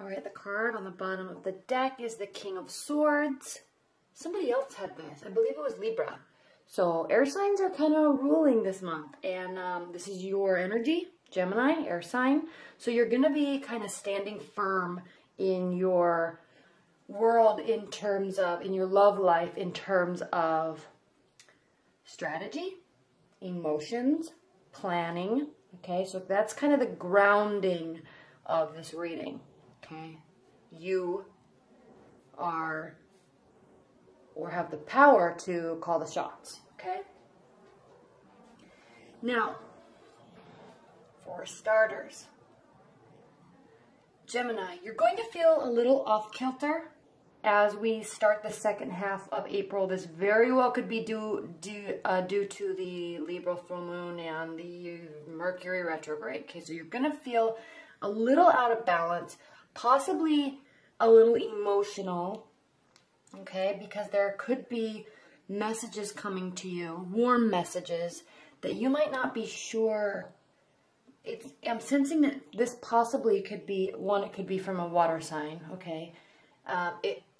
All right, the card on the bottom of the deck is the King of Swords. Somebody else had this. I believe it was Libra. So air signs are kind of ruling this month. And this is your energy, Gemini, air sign. So you're going to be kind of standing firm in your world in terms of, in your love life, in terms of strategy, emotions, planning. Okay, so that's kind of the grounding of this reading. Okay, you are or have the power to call the shots. Okay, now for starters, Gemini, you're going to feel a little off kilter as we start the second half of April. This very well could be due to the Libra full moon and the Mercury retrograde. Okay, so you're going to feel a little out of balance, possibly a little emotional, okay, because there could be messages coming to you, warm messages, that you might not be sure. I'm sensing that this possibly could be, one, it could be from a water sign, okay.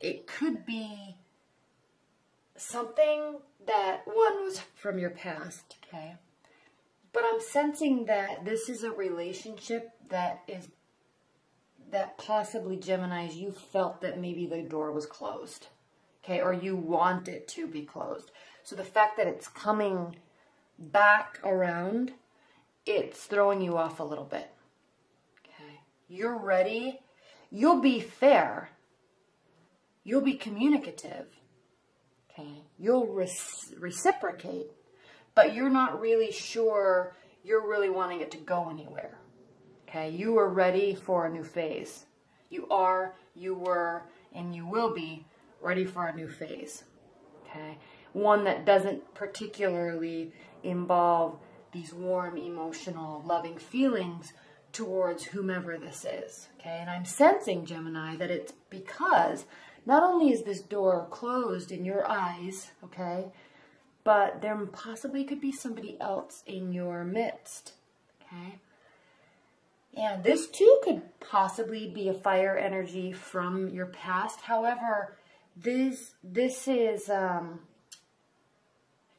It could be something that, one, was from your past, okay. But I'm sensing that this is a relationship that possibly, Geminis, you felt that maybe the door was closed, okay, or you want it to be closed. So the fact that it's coming back around, it's throwing you off a little bit, okay. You're ready. You'll be fair. You'll be communicative, okay. You'll reciprocate, but you're not really sure you're really wanting it to go anywhere, okay. You are ready for a new phase. You are, you were, and you will be ready for a new phase, okay. One that doesn't particularly involve these warm, emotional, loving feelings towards whomever this is, okay. And I'm sensing, Gemini, that it's because not only is this door closed in your eyes, okay, but there possibly could be somebody else in your midst, okay. And this too could possibly be a fire energy from your past. However, this is,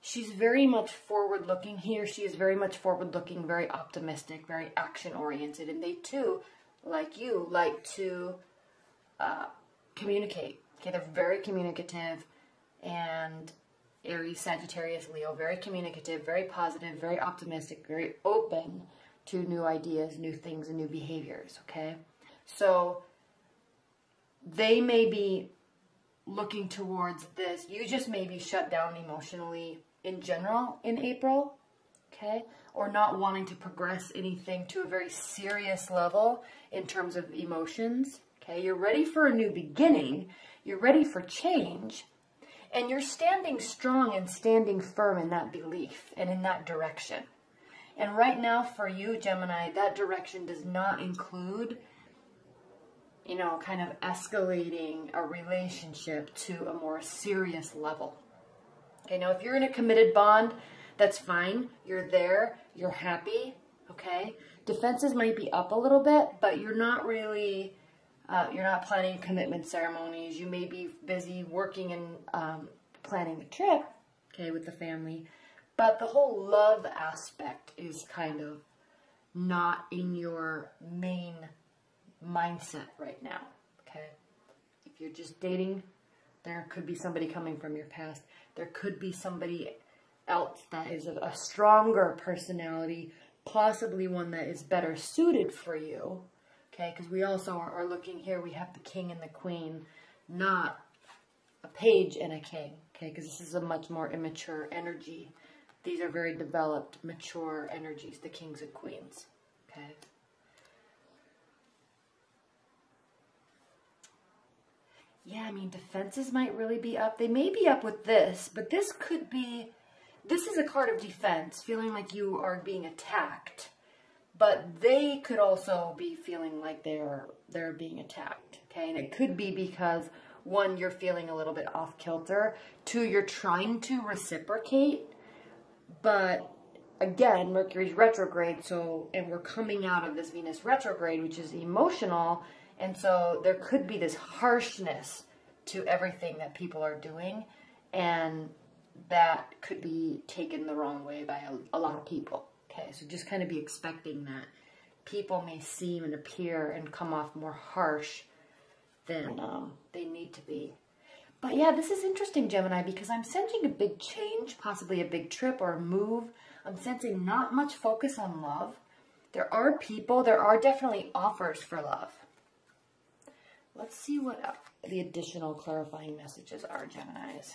she's very much forward-looking. He or she is very much forward-looking, very optimistic, very action-oriented. And they too, like you, like to communicate. Okay, they're very communicative, and Aries, Sagittarius, Leo, very communicative, very positive, very optimistic, very open to new ideas, new things, and new behaviors, okay? So they may be looking towards this. You just may be shut down emotionally in general in April, okay? Or not wanting to progress anything to a very serious level in terms of emotions, okay? You're ready for a new beginning. You're ready for change. And you're standing strong and standing firm in that belief and in that direction. And right now for you, Gemini, that direction does not include, you know, kind of escalating a relationship to a more serious level. Okay, now if you're in a committed bond, that's fine. You're there. You're happy. Okay. Defenses might be up a little bit, but you're not really, you're not planning commitment ceremonies. You may be busy working and planning the trip, okay, with the family. But the whole love aspect is kind of not in your main mindset right now, okay? If you're just dating, there could be somebody coming from your past. There could be somebody else that is a stronger personality, possibly one that is better suited for you, okay? Because we also are looking here, we have the king and the queen, not a page and a king, okay? Because this is a much more immature energy. These are very developed, mature energies, the kings and queens, okay? Yeah, I mean, defenses might really be up. They may be up with this, but this could be, this is a card of defense, feeling like you are being attacked. But they could also be feeling like they're being attacked, okay? And it could be because, one, you're feeling a little bit off kilter. Two, you're trying to reciprocate. But again, Mercury's retrograde, so, and we're coming out of this Venus retrograde, which is emotional, And so there could be this harshness to everything that people are doing, and that could be taken the wrong way by a lot of people. Okay, so just kind of be expecting that people may seem and appear and come off more harsh than they need to be. But yeah, this is interesting, Gemini, because I'm sensing a big change, possibly a big trip or a move. I'm sensing not much focus on love. There are people, there are definitely offers for love. Let's see what the additional clarifying messages are, Geminis.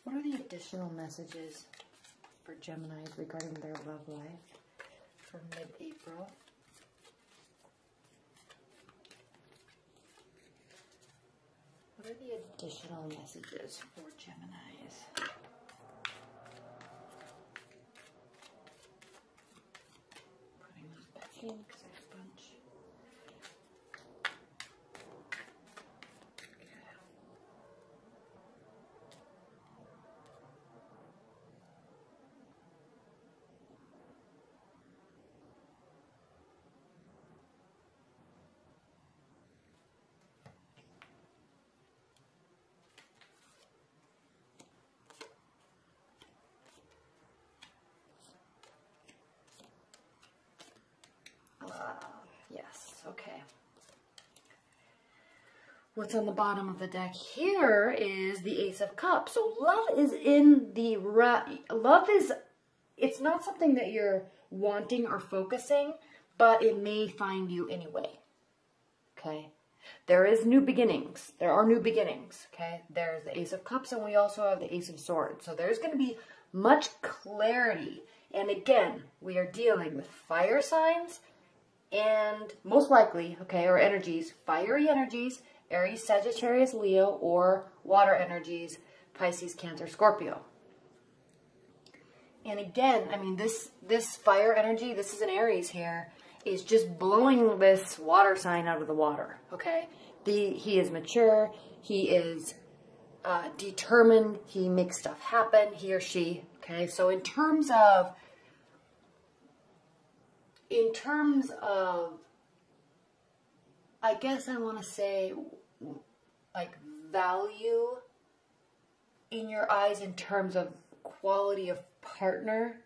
What are the additional messages for Geminis regarding their love life for mid-April? What are the additional messages for Geminis? Putting those back in because there's a bunch. Yes, okay. What's on the bottom of the deck here is the Ace of Cups. So love is in the, it's not something that you're wanting or focusing, but it may find you anyway, okay? There is new beginnings. There are new beginnings, okay? There's the Ace of Cups, and we also have the Ace of Swords. So there's going to be much clarity. And again, we are dealing with fire signs, and most likely, okay, or energies, fiery energies, Aries, Sagittarius, Leo, or water energies, Pisces, Cancer, Scorpio. And again, I mean, this fire energy, this is an Aries here, is just blowing this water sign out of the water, okay? He is mature, he is determined, he makes stuff happen, he or she, okay? So in terms of, I guess I want to say, like, value in your eyes in terms of quality of partner,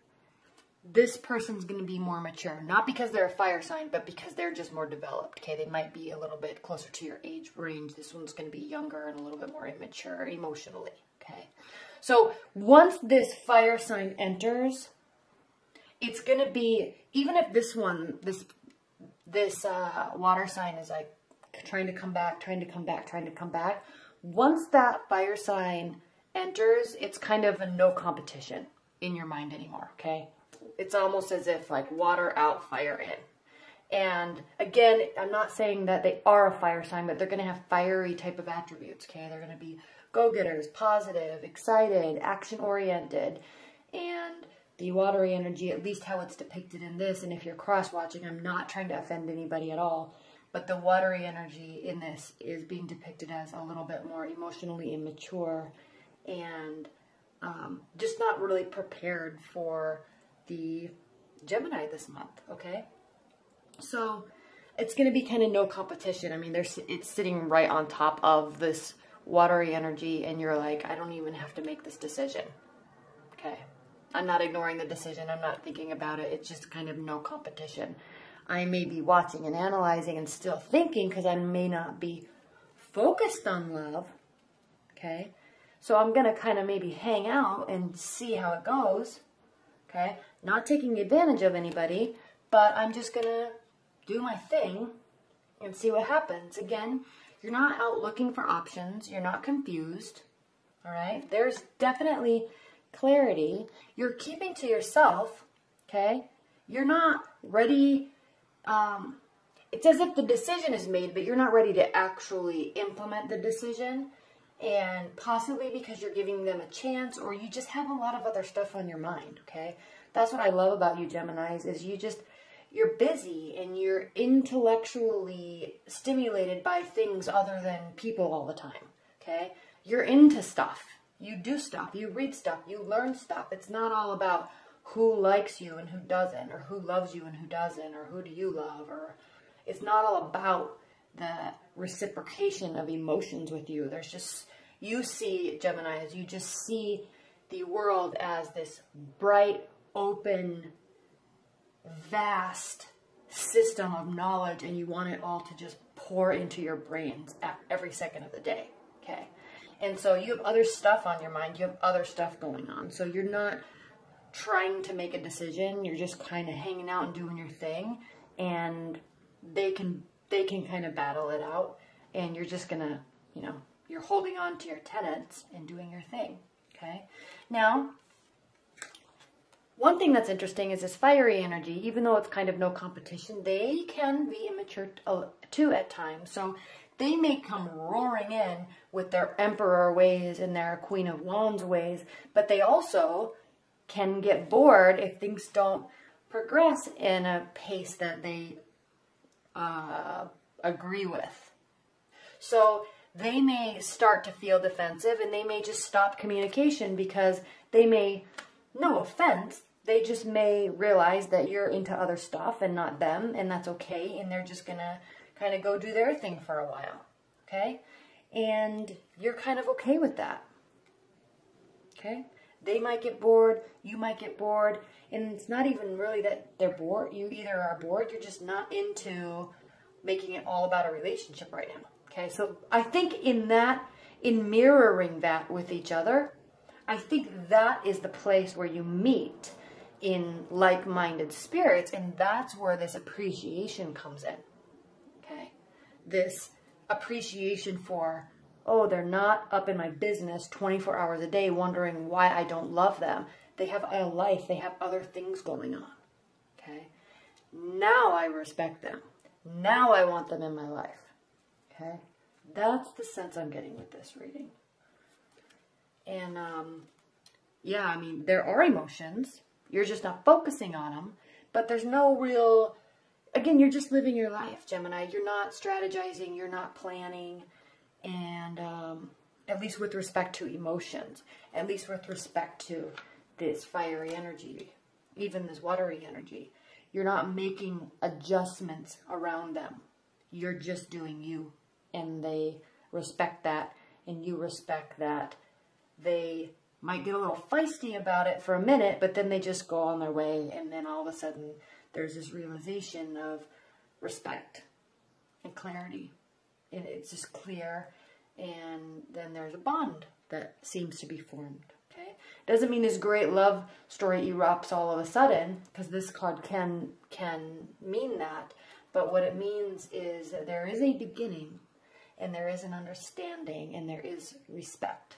this person's going to be more mature. Not because they're a fire sign, but because they're just more developed, okay? They might be a little bit closer to your age range. This one's going to be younger and a little bit more immature emotionally, okay? So once this fire sign enters, it's going to be, even if this one, this water sign is like trying to come back, once that fire sign enters, it's kind of a no competition in your mind anymore, okay? It's almost as if like water out, fire in. And again, I'm not saying that they are a fire sign, but they're going to have fiery type of attributes, okay? They're going to be go-getters, positive, excited, action-oriented, and the watery energy, at least how it's depicted in this, and if you're cross-watching, I'm not trying to offend anybody at all, but the watery energy in this is being depicted as a little bit more emotionally immature and just not really prepared for the Gemini this month, okay? So it's going to be kind of no competition. I mean, it's sitting right on top of this watery energy, and you're like, I don't even have to make this decision, okay? I'm not ignoring the decision. I'm not thinking about it. It's just kind of no competition. I may be watching and analyzing and still thinking because I may not be focused on love, okay? So I'm going to kind of maybe hang out and see how it goes, okay? Not taking advantage of anybody, but I'm just going to do my thing and see what happens. Again, you're not out looking for options. You're not confused, all right? There's definitely clarity. You're keeping to yourself, okay? You're not ready. It's as if the decision is made, but you're not ready to actually implement the decision. And possibly because you're giving them a chance, or you just have a lot of other stuff on your mind, okay? That's what I love about you, Geminis, is you're busy and you're intellectually stimulated by things other than people all the time, okay? You're into stuff. You do stuff. You read stuff. You learn stuff. It's not all about who likes you and who doesn't, or who loves you and who doesn't, or who do you love, or it's not all about the reciprocation of emotions with you. There's just, you see, Gemini, you just see the world as this bright, open, vast system of knowledge, and you want it all to just pour into your brains at every second of the day, okay? And so you have other stuff on your mind, you have other stuff going on, so you're not trying to make a decision, you're just kind of hanging out and doing your thing, and they can kind of battle it out, and you're just gonna, you know, you're holding on to your tenets and doing your thing, okay? Now, one thing that's interesting is this fiery energy, even though it's kind of no competition, they can be immature too at times. So they may come roaring in with their emperor ways and their queen of wands ways, but they also can get bored if things don't progress in a pace that they agree with. So they may start to feel defensive, and they may just stop communication because they may, no offense, they just may realize that you're into other stuff and not them, and that's okay, and they're just gonna kind of go do their thing for a while, okay? And you're kind of okay with that, okay? They might get bored, you might get bored, and it's not even really that they're bored. You either are bored, you're just not into making it all about a relationship right now, okay? So I think in mirroring that with each other, I think that is the place where you meet in like-minded spirits, and that's where this appreciation comes in, okay? This appreciation for, oh, they're not up in my business 24 hours a day wondering why I don't love them. They have a life, they have other things going on, okay? Now I respect them. Now I want them in my life, okay? That's the sense I'm getting with this reading. And, yeah, I mean, there are emotions. You're just not focusing on them. But there's no real... Again, you're just living your life, Gemini. You're not strategizing. You're not planning. And at least with respect to emotions. At least with respect to this fiery energy. Even this watery energy. You're not making adjustments around them. You're just doing you. And they respect that. And you respect that. They might get a little feisty about it for a minute, but then they just go on their way, and then all of a sudden there's this realization of respect and clarity, and it's just clear, and then there's a bond that seems to be formed, okay? Doesn't mean this great love story erupts all of a sudden, because this card can mean that, but what it means is that there is a beginning, and there is an understanding, and there is respect.